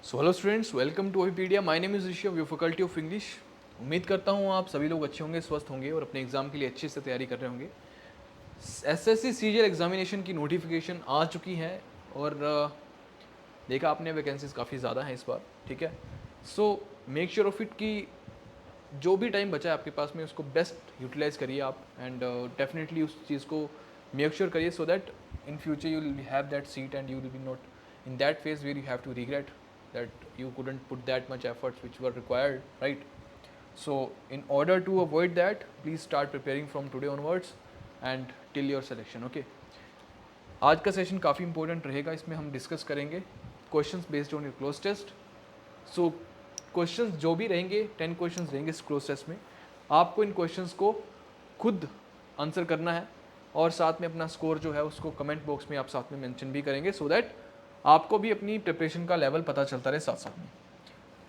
So hello students, welcome to Wikipedia. My name is Rishi, your faculty of English. उम्मीद करता हूँ आप सभी लोग अच्छे होंगे, स्वस्थ होंगे और अपने एग्जाम के लिए अच्छे से तैयारी कर रहे होंगे। एसएससी सीजीएल एग्जामिनेशन की नोटिफिकेशन आ चुकी है और देखा आपने वैकेंसीज काफ़ी ज़्यादा हैं इस बार, ठीक है। So make sure of it कि जो भी टाइम बचा है आपके पास में उसको बेस्ट यूटिलाइज करिए आप, एंड डेफिनेटली उस चीज़ को मेक श्योर करिए so that in future you will have that seat and you will be not in that phase where you have to regret that you couldn't put that much efforts which were required, right? So in order to avoid that, please start preparing from today onwards and till your selection, okay? आज का session काफ़ी important रहेगा। इसमें हम discuss करेंगे questions based on your cloze test. So questions जो भी रहेंगे 10 क्वेश्चंस रहेंगे इस क्लोज टेस्ट में। आपको इन क्वेश्चंस को खुद आंसर करना है और साथ में अपना स्कोर जो है उसको कमेंट बॉक्स में आप साथ में मेंशन भी करेंगे सो दैट आपको भी अपनी प्रिपरेशन का लेवल पता चलता रहे साथ साथ में।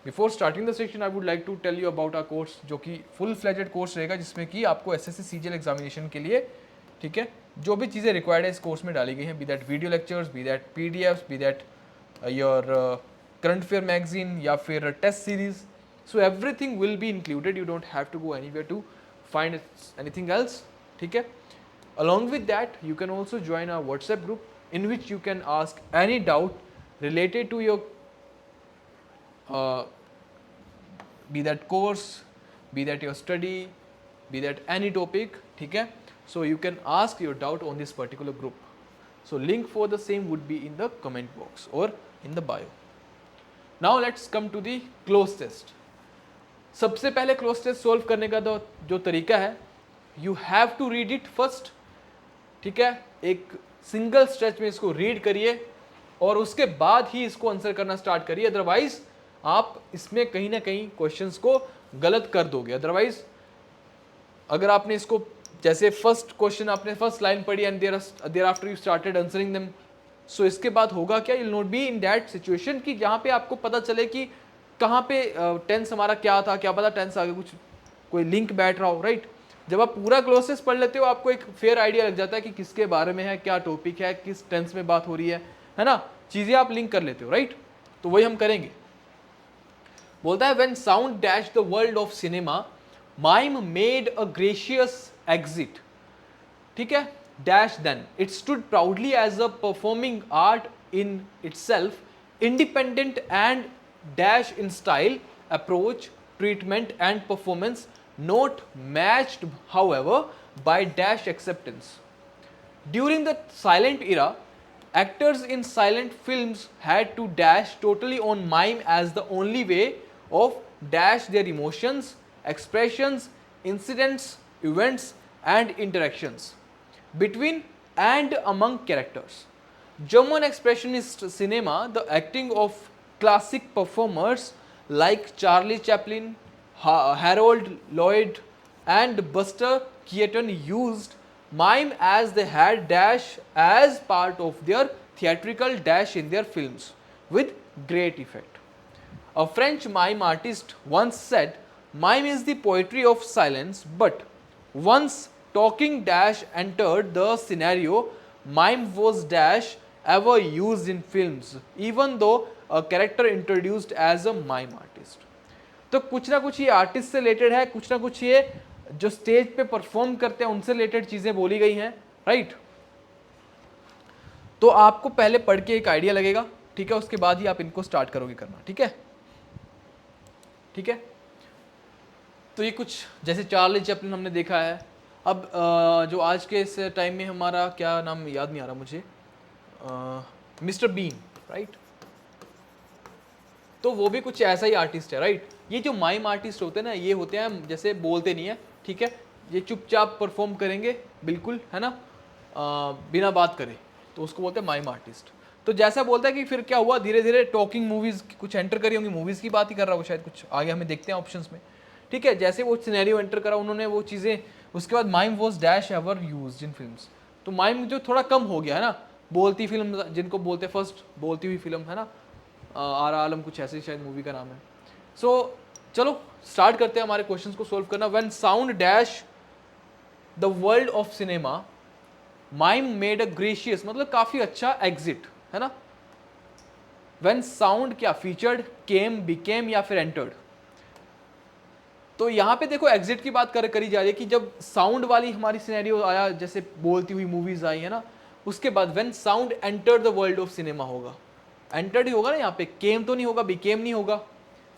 Before starting the session I would like to tell you about our course, जो कि फुल फ्लेजेड कोर्स रहेगा जिसमें कि आपको एसएससी सीजीएल एग्जामिनेशन के लिए, ठीक है, जो भी चीज़ें रिक्वायर्ड है इस कोर्स में डाली गई हैं, be that video lectures, be that PDFs, be that your current affair magazine या फिर test series. So everything will be included, you don't have to go anywhere to find anything else, ठीक है। Along with that, you can also join our WhatsApp group in which you can ask any doubt related to your uh, be that course, be that your study, be that any topic, ठीक है. So you can ask your doubt on this particular group. So link for the same would be in the comment box or in the bio. Now let's come to the cloze test. सबसे पहले cloze test solve करने का जो तरीका है, you have to read it first. ठीक है, एक सिंगल स्ट्रेच में इसको रीड करिए और उसके बाद ही इसको आंसर करना स्टार्ट करिए, अदरवाइज आप इसमें कहीं ना कहीं क्वेश्चंस को गलत कर दोगे। अदरवाइज अगर आपने इसको जैसे फर्स्ट क्वेश्चन आपने फर्स्ट लाइन पढ़ी and thereafter you started answering them, so इसके बाद होगा क्या, you will not be in that situation कि जहां पे आपको पता चले कि कहाँ पे टेंस हमारा क्या था, क्या पता टेंस आगे कुछ कोई लिंक बैठ रहा हो, राइट। जब आप पूरा क्लोसेस पढ़ लेते हो आपको एक फेयर आइडिया लग जाता है कि किसके बारे में है, क्या टॉपिक है, किस टेंस में बात हो रही है ना, चीजें आप लिंक कर लेते हो, राइट। तो वही हम करेंगे। बोलता है when sound dash the world of cinema, mime made a gracious exit, ठीक है, dash then it stood proudly as a performing art in itself, independent and dash in style, approach, treatment and performance, not matched however by dash acceptance. During the silent era, actors in silent films had to dash totally on mime as the only way of dash their emotions, expressions, incidents, events and interactions between and among characters. German expressionist cinema, the acting of classic performers like Charlie Chaplin, Harold Lloyd and Buster Keaton used mime as they had dash as part of their theatrical dash in their films with great effect. A French mime artist once said, mime is the poetry of silence, but once talking dash entered the scenario, mime was dash ever used in films, even though a character introduced as a mime artist. तो कुछ ना कुछ ये artist से related है, कुछ ना कुछ ये जो स्टेज पे परफॉर्म करते हैं उनसे रिलेटेड चीजें बोली गई हैं, राइट। तो आपको पहले पढ़ के एक आइडिया लगेगा, ठीक है, उसके बाद ही आप इनको स्टार्ट करोगे करना, ठीक है, ठीक है। तो ये कुछ जैसे चार्ली चैपलिन हमने देखा है। अब जो आज के इस टाइम में हमारा क्या नाम याद नहीं आ रहा मुझे, मिस्टर बीन, राइट, तो वो भी कुछ ऐसा ही आर्टिस्ट है, राइट। ये जो माइम आर्टिस्ट होते हैं ना, ये होते हैं जैसे बोलते नहीं है, ठीक है, ये चुपचाप परफॉर्म करेंगे बिल्कुल, है ना, बिना बात करे, तो उसको बोलते हैं माइम आर्टिस्ट। तो जैसा बोलता है कि फिर क्या हुआ, धीरे धीरे टॉकिंग मूवीज कुछ एंटर करी होंगी, मूवीज की बात ही कर रहा हो शायद, कुछ आगे हमें देखते हैं ऑप्शंस में, ठीक है। जैसे वो सिनेरियो एंटर करा उन्होंने वो चीज़ें, उसके बाद mime was dash ever use in films. तो माइम जो थोड़ा कम हो गया है ना, बोलती फिल्म जिनको बोलते फर्स्ट बोलती हुई फिल्म, है ना, आर आलम कुछ ऐसे शायद मूवी का नाम है। सो चलो स्टार्ट करते हैं हमारे क्वेश्चंस को सोल्व करना। When sound dash the world of cinema, mime made a gracious, मतलब काफी अच्छा एग्जिट, है ना, व्हेन साउंड क्या फीचर्ड, केम, बिकेम या फिर एंटर्ड। तो यहाँ पे देखो एग्जिट की बात करी जा रही है कि जब साउंड वाली हमारी सिनेरियो आया, जैसे बोलती हुई मूवीज आई है ना, उसके बाद when sound entered the world of cinema होगा, एंटर्ड ही होगा ना, यहाँ पे केम तो नहीं होगा, बिकेम नहीं होगा,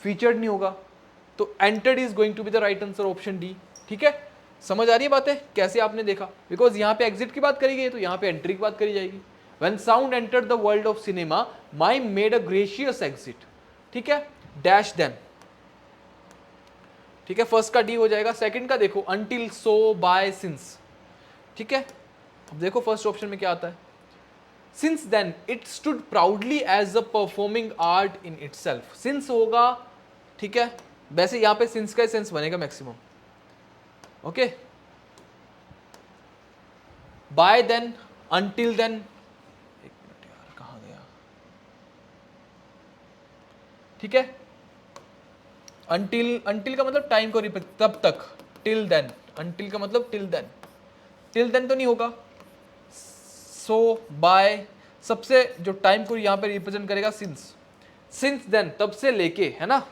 फीचर्ड नहीं होगा, तो entered is going to be the right answer, option D. ठीक है, समझ आ रही है बातें कैसे आपने देखा, बिकॉज यहाँ पे एग्जिट की बात करी गई है तो यहाँ पे एंट्री की बात करी जाएगी। When sound entered the world of cinema mime made a gracious exit, ठीक है, डैश देन। ठीक है, फर्स्ट का डी हो जाएगा। सेकंड का देखो, अंटिल, सो, बाय, सिंस। ठीक है, अब देखो फर्स्ट ऑप्शन में क्या आता है, since then it stood proudly as a performing art in itself. Since होगा, ठीक है, वैसे यहां पे सिंस का सेंस बनेगा maximum. Okay, bye then, until then, एक मिनट यार कहां गया, ठीक है, अंटिल का मतलब टाइम को रिप्रेजेंट, तब तक, टिल देन, अंटिल का मतलब टिल देन तो नहीं होगा। सो, बाय, सबसे जो टाइम को यहां पे रिप्रेजेंट करेगा सिंस देन, तब से लेके, है ना,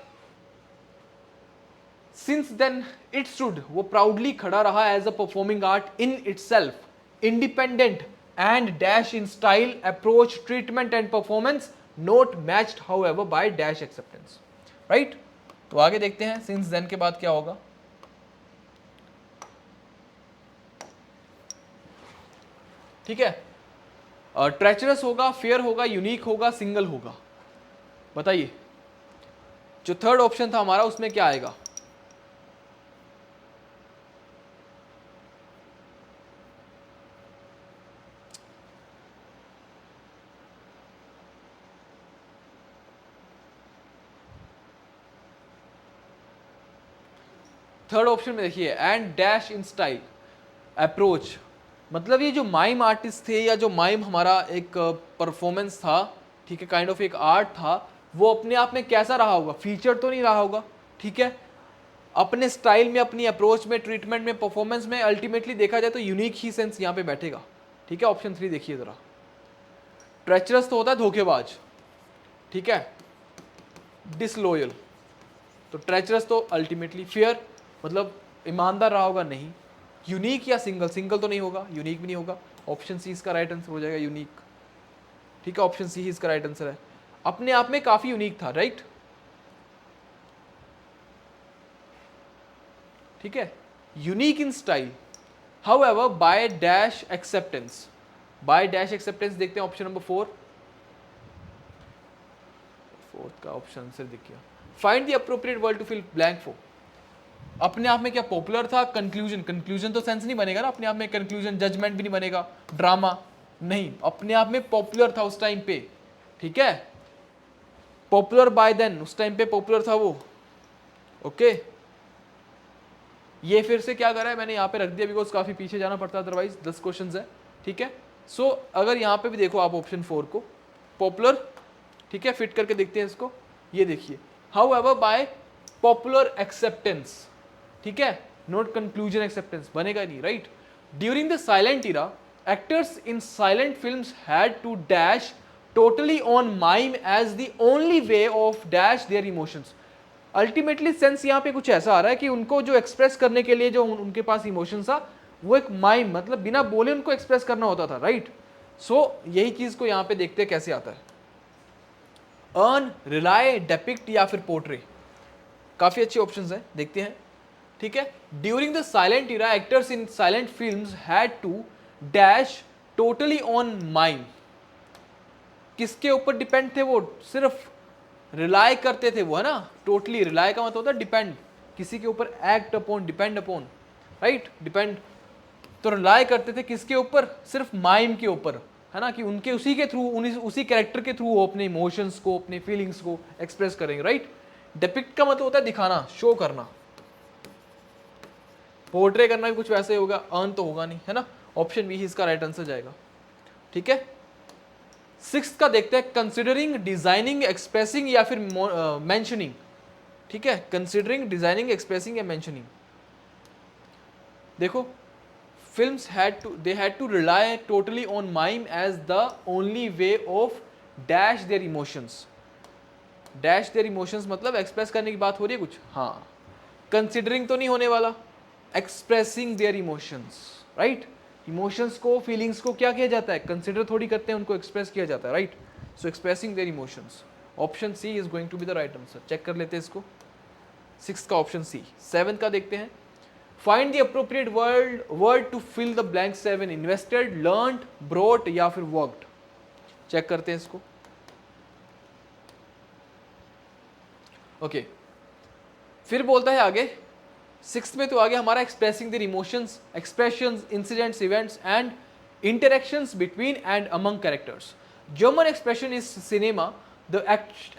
सिंस देन इट स्टूड, वो प्राउडली खड़ा रहा as a performing art in itself, independent and dash in style, approach, treatment and performance, not matched however by dash acceptance. Right, तो आगे देखते हैं सिंस देन के बाद क्या होगा। ठीक है, ट्रेचरस होगा, फेयर होगा, यूनिक होगा, सिंगल होगा, बताइए। जो थर्ड ऑप्शन था हमारा उसमें क्या आएगा, थर्ड ऑप्शन में देखिए, and dash in style, approach, मतलब ये जो माइम आर्टिस्ट थे या जो माइम हमारा एक परफॉर्मेंस था, ठीक है, काइंड ऑफ एक आर्ट था, वो अपने आप में कैसा रहा होगा, फीचर तो नहीं रहा होगा, ठीक है, अपने स्टाइल में, अपनी अप्रोच में, ट्रीटमेंट में, परफॉर्मेंस में, अल्टीमेटली देखा जाए तो यूनिक ही सेंस यहाँ पे बैठेगा। ठीक है, ऑप्शन 3 देखिए जरा, ट्रेचरस तो होता है धोखेबाज, ठीक है, डिसलॉयल, तो ट्रेचरस तो अल्टीमेटली, फेयर मतलब ईमानदार रहा होगा, नहीं, यूनिक या सिंगल तो नहीं होगा, यूनिक भी नहीं होगा, ऑप्शन सी इसका राइट आंसर हो जाएगा, यूनिक। ठीक है, ऑप्शन सी ही इसका राइट आंसर है, अपने आप में काफी यूनिक था, राइट। ठीक है, unique in style, however by dash acceptance, by dash acceptance देखते हैं ऑप्शन नंबर 4, फोर्थ का ऑप्शन आंसर देखिए, find the appropriate word to fill blank for, अपने आप में क्या पॉपुलर था, कंक्लूजन तो सेंस नहीं बनेगा ना अपने आप में, कंक्लूजन जजमेंट भी नहीं बनेगा, ड्रामा नहीं, अपने आप में पॉपुलर था उस टाइम पे, ठीक है, पॉपुलर बाय देन, उस टाइम पे पॉपुलर था वो। ओके, ये फिर से क्या करा है मैंने यहाँ पे रख दिया, बिकॉज काफी पीछे जाना पड़ता है, अदरवाइज 10 क्वेश्चंस है। ठीक है, सो अगर यहाँ पे भी देखो आप ऑप्शन 4 को, पॉपुलर, ठीक है, फिट करके देखते हैं इसको, ये देखिए, हाउएवर बाय पॉपुलर एक्सेप्टेंस, ठीक है, नोट कंक्लूजन एक्सेप्टेंस बनेगा नहीं, right. During the silent era actors in silent films had to dash totally on mime as the only way of dash their emotions. Ultimately sense यहाँ पे कुछ ऐसा आ रहा है कि उनको जो एक्सप्रेस करने के लिए जो उनके पास इमोशन था, वो एक माइम, मतलब बिना बोले उनको एक्सप्रेस करना होता था, राइट। सो यही चीज को यहाँ पे देखते हैं कैसे आता है, अर्न, रिलाय, डेपिक्ट या फिर पोर्ट्रे, काफी अच्छे ऑप्शंस हैं, देखते हैं। ठीक है, during the silent era actors in silent films had to dash totally on mime, किसके ऊपर डिपेंड थे वो, सिर्फ रिलाय करते थे वो, है ना, टोटली, रिलाय का मतलब होता है डिपेंड, किसी के ऊपर, act upon, depend upon, right, depend, तो रिलाय करते थे किसके ऊपर, सिर्फ माइम के ऊपर, है ना, कि उनके उसी के थ्रू, उसी कैरेक्टर के थ्रू वो अपने इमोशंस को, अपने फीलिंग्स को एक्सप्रेस करेंगे, राइट। डिपिक्ट का मतलब होता है दिखाना, शो करना, पोर्ट्रे करना भी कुछ वैसे ही होगा, अर्न तो होगा नहीं, है ना, ऑप्शन बी ही इसका राइट आंसर जाएगा। ठीक है, 6th का देखते हैं, कंसिडरिंग, डिजाइनिंग, एक्सप्रेसिंग या फिर मेंशनिंग। ठीक है, कंसिडरिंग, डिजाइनिंग, एक्सप्रेसिंग या मेंशनिंग। देखो, films had to rely totally on mime as the only way of dash their emotions, dash their emotions मतलब एक्सप्रेस करने की बात हो रही है कुछ, हाँ, कंसिडरिंग तो नहीं होने वाला, expressing their emotions, right. Emotions को, फीलिंग्स को क्या किया जाता है, कंसिडर थोड़ी करते हैं, उनको एक्सप्रेस किया जाता है, right. So expressing their emotions, option C is going to be the right answer. Check कर लेते हैं इसको, 6 का ऑप्शन सी। 7 का देखते हैं, find the appropriate word to fill the blank 7, invested, learned, brought या फिर वर्कड। चेक करते हैं इसको। ओके, फिर बोलता है आगे 6 में तो आ गया हमारा expressing their emotions, expressions, incidents, events and interactions between and among characters. German expression is cinema, the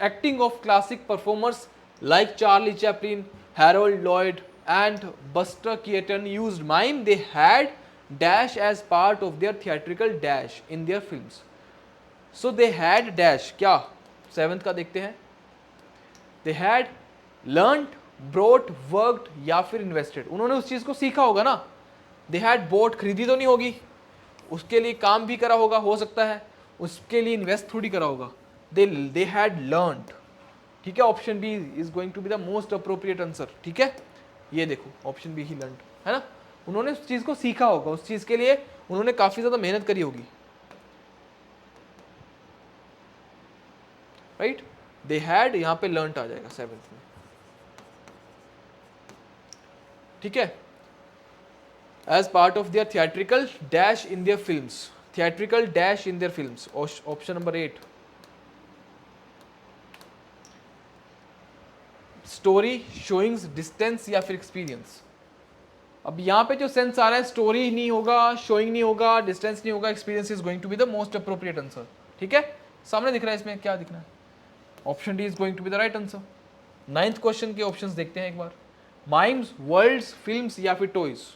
acting of classic performers like Charlie Chaplin, Harold Lloyd and Buster Keaton used mime. They had dash as part of their theatrical dash in their films. So they had dash, क्या 7th का देखते हैं, they had learned, brought, worked या फिर invested। उन्होंने उस चीज़ को सीखा होगा ना, they had bought, खरीदी तो नहीं होगी, उसके लिए काम भी करा होगा, हो सकता है उसके लिए इन्वेस्ट थोड़ी करा होगा, दे हैड लर्नड। ठीक है, option B is going to be the most appropriate answer. ठीक है, ये देखो ऑप्शन बी ही लर्नड है ना, उन्होंने उस चीज को सीखा होगा, उस चीज के लिए उन्होंने काफी ज्यादा मेहनत करी होगी, राइट। दे हैड यहाँ पे लर्नड आ जाएगा 7th में। ठीक है, as part of their theatrical dash in their films, theatrical dash in their films, option number 8। Story, showings, distance या फिर एक्सपीरियंस। अब यहाँ पे जो सेंस आ रहा है, स्टोरी नहीं होगा, शोइंग नहीं होगा, डिस्टेंस नहीं होगा, experience is going to be the most appropriate answer. ठीक है, सामने दिख रहा है, इसमें क्या दिख रहा है, option D is going to be the right answer. 9th question के ऑप्शंस देखते हैं एक बार, माइम्स, वर्ल्ड्स, फिल्म्स या फिर टॉयज।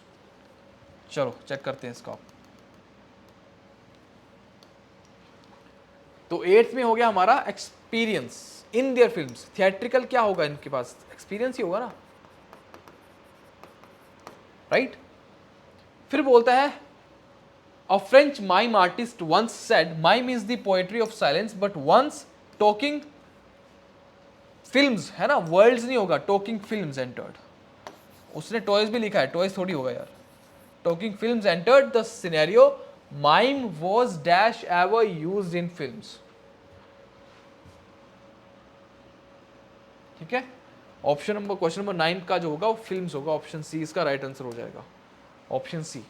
चलो चेक करते हैं इसका। तो 8th में हो गया हमारा experience in their films. Theatrical क्या होगा इनके पास, एक्सपीरियंस ही होगा ना, राइट। फिर बोलता है a French mime artist once said mime is the poetry of silence but once talking films, है ना, वर्ल्ड्स नहीं होगा, टॉकिंग फिल्म्स एंटर्ड। उसने टॉयज भी लिखा है, टॉयज थोड़ी होगा यार। Talking films entered the scenario. Mime was dash ever used in films. ठीक है, ऑप्शन नंबर, क्वेश्चन नंबर 9 का जो होगा वो फिल्म्स होगा, ऑप्शन सी इसका राइट आंसर हो जाएगा, ऑप्शन सी।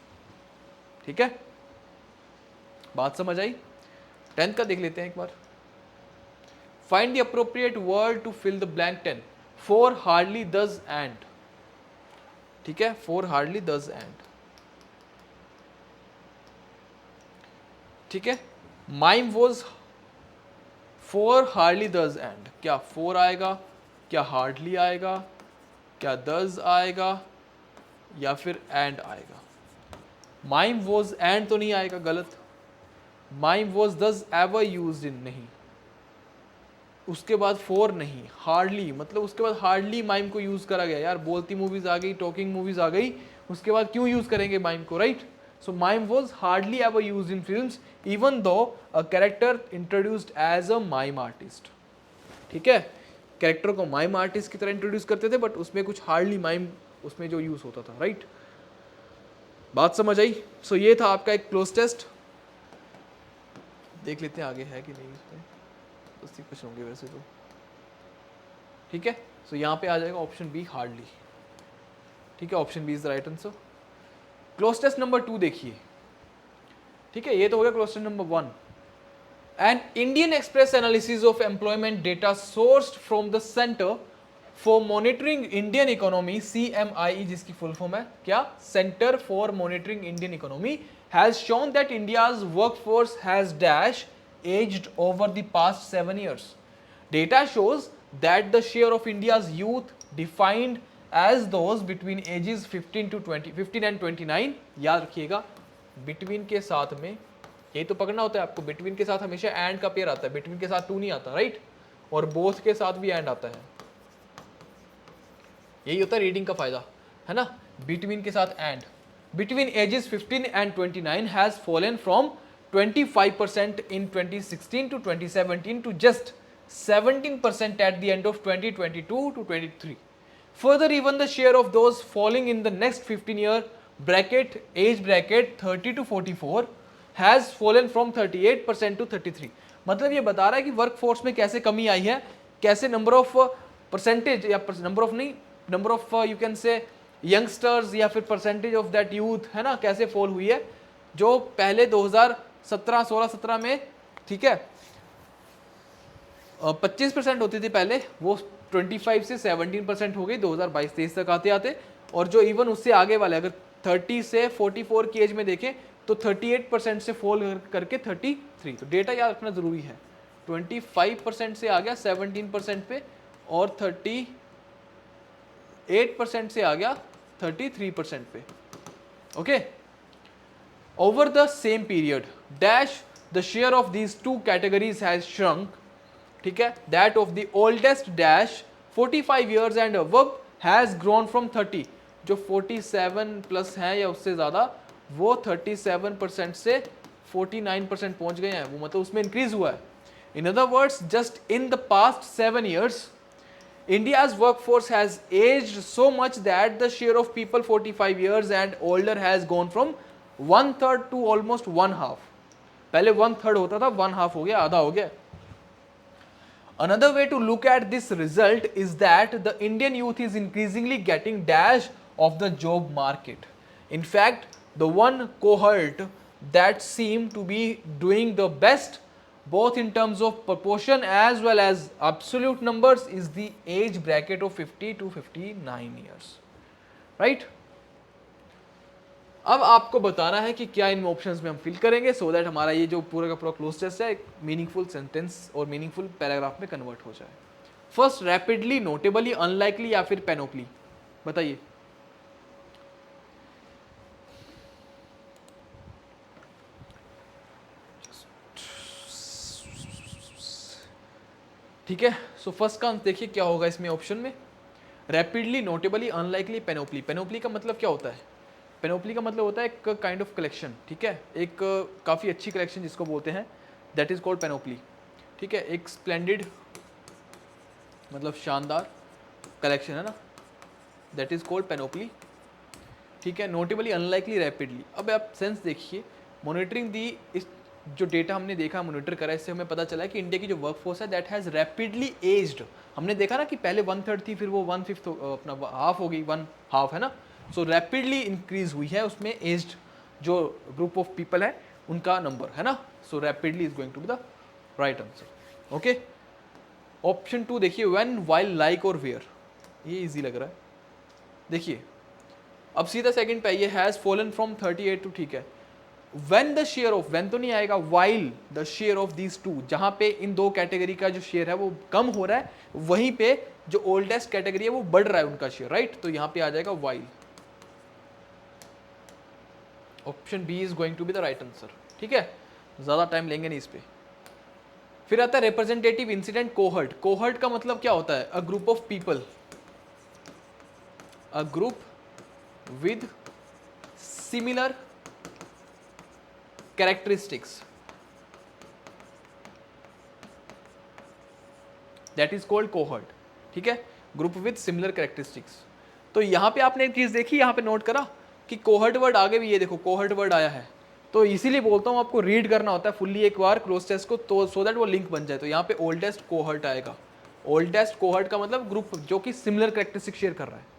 ठीक है, बात समझ आई। 10th का देख लेते हैं एक बार, find the appropriate word to fill the blank 10। For, hardly, thus and. ठीक है, फॉर, हार्डली, दस एंड। ठीक है, mine was, for, hardly, thus and. क्या फोर आएगा, क्या हार्डली आएगा, क्या दस आएगा या फिर एंड आएगा। माइम वॉज एंड तो नहीं आएगा, गलत। माइम वॉज दस एवर यूज्ड इन, नहीं। उसके बाद फोर नहीं, हार्डली मतलब उसके बाद हार्डली माइम को यूज करा गया। यार बोलती मूवीज आ गई, टॉकिंग मूवीज आ गई, उसके बाद क्यों यूज करेंगे माइम को, right. So mime was hardly ever used in films, even though a character introduced as a mime artist. ठीक है, कैरेक्टर को माइम आर्टिस्ट की तरह इंट्रोड्यूस करते थे, बट उसमें कुछ हार्डली माइम उसमें जो यूज होता था, राइट। बात समझ आई। सो ये था आपका एक क्लोज टेस्ट। देख लेते हैं आगे है कि नहीं, इसमें 80 क्वेश्चन होंगे वैसे तो। ठीक है, सो यहाँ पे आ जाएगा ऑप्शन बी, हार्डली। ठीक है, option B is the right answer. Cloze test number 2 देखिए। ठीक है, ये तो हो गया cloze test number 1। An Indian Express analysis of employment data sourced from the Centre for Monitoring Indian Economy, CMIE, जिसकी फुल फॉर्म है क्या, Centre for Monitoring Indian Economy, has shown that India's workforce has dash aged over the past 7 years. Data shows that the share of India's youth defined as those between ages 15 and 29, याद रखिएगा between के साथ में, ये तो पकड़ना होता है आपको, between के साथ हमेशा and का पेयर आता है, between के साथ to नहीं आता, राइट, और both के साथ भी and आता है। यही होता है रीडिंग का फायदा, है ना, between के साथ and। Between ages 15 and 29 has fallen from 25% in 2016 to 2017 to just 17% at the end of 2022 to 23. Further, even the share of those falling in the next 15-year bracket, age bracket 30 to 44 has fallen from 38% to 33. मतलब ये बता रहा है कि work force में कैसे कमी आई है, कैसे नंबर ऑफ परसेंटेज या number of you can say youngsters या फिर परसेंटेज ऑफ दैट यूथ है ना, कैसे फॉल हुई है, जो पहले 2017 16-17 में, ठीक है, 25% होती थी पहले, वो 25 से 17% हो गई 2022-23 तक आते आते। और जो इवन उससे आगे वाले अगर 30 से 44 की एज में देखें तो 38% से फॉल करके 33। तो डेटा याद रखना जरूरी है, 25% से आ गया 17% पे और 38% से आ गया 33% पे। Okay, over the same period dash the share of these two categories has shrunk, ठीक है, that of the oldest dash 45 years and above has grown from 30, जो 47 प्लस हैं या उससे ज्यादा, वो 37% से 49% पहुंच गए हैं, वो मतलब उसमें इंक्रीज हुआ है। In other words, just in the past 7 years India's workforce has aged so much that the share of people 45 years and older has gone from 1/3 to almost 1/2. पहले 1/3 होता था, 1/2 हो गया, आधा हो गया। Another way to look at this result is that the Indian youth is increasingly getting dash of the job market. In fact, the one cohort that seem to be doing the best both in terms of proportion as well as absolute numbers is the age bracket of 50 to 59 years, right? अब आपको बताना है कि क्या इन options में हम fill करेंगे so that हमारा ये जो पूरा का पूरा क्लोज टेस्ट है एक मीनिंगफुल सेंटेंस और मीनिंगफुल पैराग्राफ में कन्वर्ट हो जाए। फर्स्ट, रैपिडली, नोटेबली, अनलाइकली या फिर पेनोपली, बताइए। ठीक है, सो फर्स्ट का देखिए क्या होगा इसमें ऑप्शन में, रैपिडली, नोटेबली, अनलाइकली, पेनोपली। पेनोपली का मतलब क्या होता है? पेनोपली का मतलब होता है एक काइंड ऑफ कलेक्शन, ठीक है, एक काफ़ी अच्छी कलेक्शन जिसको बोलते हैं, दैट इज कॉल्ड पेनोपली। ठीक है, एक स्प्लेंडेड मतलब शानदार कलेक्शन है ना, दैट इज कॉल्ड पेनोपली। ठीक है, नोटेबली, अनलाइकली, रैपिडली। अब आप सेंस देखिए, मॉनिटरिंग दी, इस जो डेटा हमने देखा, मॉनिटर करा, इससे हमें पता चला कि इंडिया की जो वर्कफोर्स है दैट हैज़ रैपिडली एज्ड। हमने देखा ना कि पहले 1/3 थी, फिर वो 1/5 अपना हाफ हो गई, 1/2 है ना। सो रैपिडली इंक्रीज हुई है उसमें एज्ड जो ग्रुप ऑफ पीपल है उनका नंबर, है ना। So rapidly is going to be the right answer. Okay, option 2 देखिए, व्हेन, व्हाइल, लाइक और वेयर। ये इजी लग रहा है, देखिए अब सीधा सेकंड पे ये हैज फॉलन फ्रॉम 38 टू, ठीक है। When the share of, when तो नहीं आएगा, while the share of these two, जहां पे इन दो कैटेगरी का जो शेयर है वो कम हो रहा है, वहीं पे जो ओल्डेस्ट कैटेगरी है वो बढ़ रहा है उनका शेयर, राइट। तो यहां पे आ जाएगा while. Option B is going to be the right answer. ठीक है, ज्यादा टाइम लेंगे नहीं इस पे। फिर आता है रिप्रेजेंटेटिव इंसिडेंट कोहर्ट। कोहर्ट का मतलब क्या होता है? A group of people, a group with similar characteristics, that is called cohort. ठीक है, ग्रुप विद सिमिलर कैरेक्टरिस्टिक्स। तो यहां पे आपने एक चीज देखी, यहां पे नोट करा कि कोहर्ट वर्ड आगे भी, ये देखो कोहर्ट वर्ड आया है, तो इसीलिए बोलता हूं आपको रीड करना होता है फुल्ली एक बार क्लोज टेस्ट को, तो सो दैट वो लिंक बन जाए। तो यहाँ पे ओल्डेस्ट कोहर्ट आएगा। ओल्डेस्ट कोहर्ट का मतलब ग्रुप जो कि सिमिलर कैरेक्टरिस्टिक शेयर कर रहा है।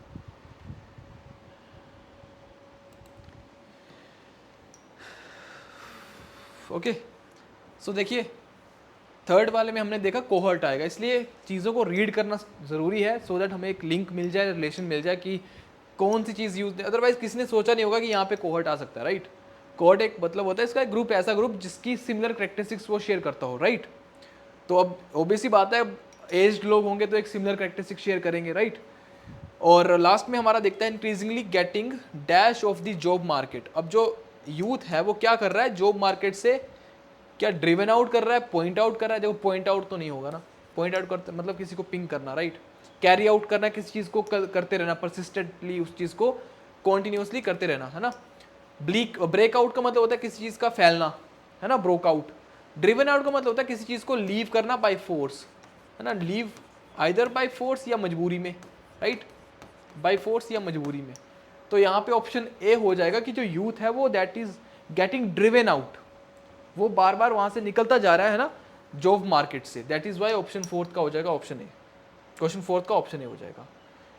ओके, सो देखिए थर्ड वाले में हमने देखा कोहर्ट आएगा, इसलिए चीज़ों को रीड करना ज़रूरी है सो दैट हमें एक लिंक मिल जाए, रिलेशन मिल जाए कि कौन सी चीज़ यूज, अदरवाइज किसी ने सोचा नहीं होगा कि यहाँ पे कोहर्ट आ सकता है, राइट। कोहर्ट एक मतलब होता है इसका एक ग्रुप, ऐसा ग्रुप जिसकी सिमिलर कैरेक्टरिस्टिक्स वो शेयर करता हो, राइट। तो अब ओबीसी बात है, एज्ड लोग होंगे तो एक सिमिलर कैरेक्टरिस्टिक शेयर करेंगे, राइट। और लास्ट में हमारा देखता है increasingly getting dash of the job market. अब जो यूथ है वो क्या कर रहा है, जॉब मार्केट से क्या ड्रिवन आउट कर रहा है, पॉइंट आउट कर रहा है। देखो पॉइंट आउट तो नहीं होगा ना, पॉइंट आउट करते मतलब किसी को पिंग करना, राइट। कैरी आउट करना, किसी चीज़ को करते रहना, परसिस्टेंटली उस चीज़ को कॉन्टिन्यूसली करते रहना, है ना। ब्रेकआउट का मतलब होता है किसी चीज़ का फैलना, है ना, ब्रोक आउट। ड्रिवन आउट का मतलब होता है किसी चीज़ को लीव करना बाय फोर्स, है ना, लीव आइदर बाय फोर्स या मजबूरी में, राइट, बाय फोर्स या मजबूरी में। तो यहाँ पे ऑप्शन ए हो जाएगा कि जो यूथ है वो that is getting driven out, वो बार बार वहां से निकलता जा रहा है ना जॉब मार्केट से, that is why option fourth का हो जाएगा ऑप्शन ए, क्वेश्चन फोर्थ का ऑप्शन ए हो जाएगा।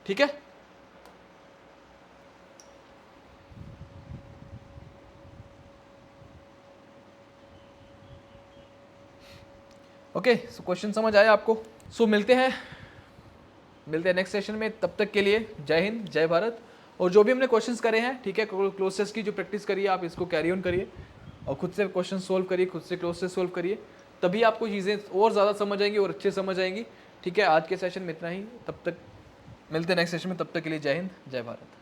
ठीक है, ओके, सो क्वेश्चन समझ आया आपको। सो मिलते हैं नेक्स्ट सेशन में, तब तक के लिए जय हिंद जय भारत। और जो भी हमने क्वेश्चंस करे हैं, ठीक है, क्लोजेस की जो प्रैक्टिस करिए आप, इसको कैरी ऑन करिए और खुद से क्वेश्चन सोल्व करिए, खुद से क्लोजेस सोल्व करिए, तभी आपको चीज़ें और ज़्यादा समझ आएंगी और अच्छे समझ आएंगी। ठीक है, आज के सेशन में इतना ही, तब तक मिलते हैं नेक्स्ट सेशन में, तब तक के लिए जय हिंद जय भारत।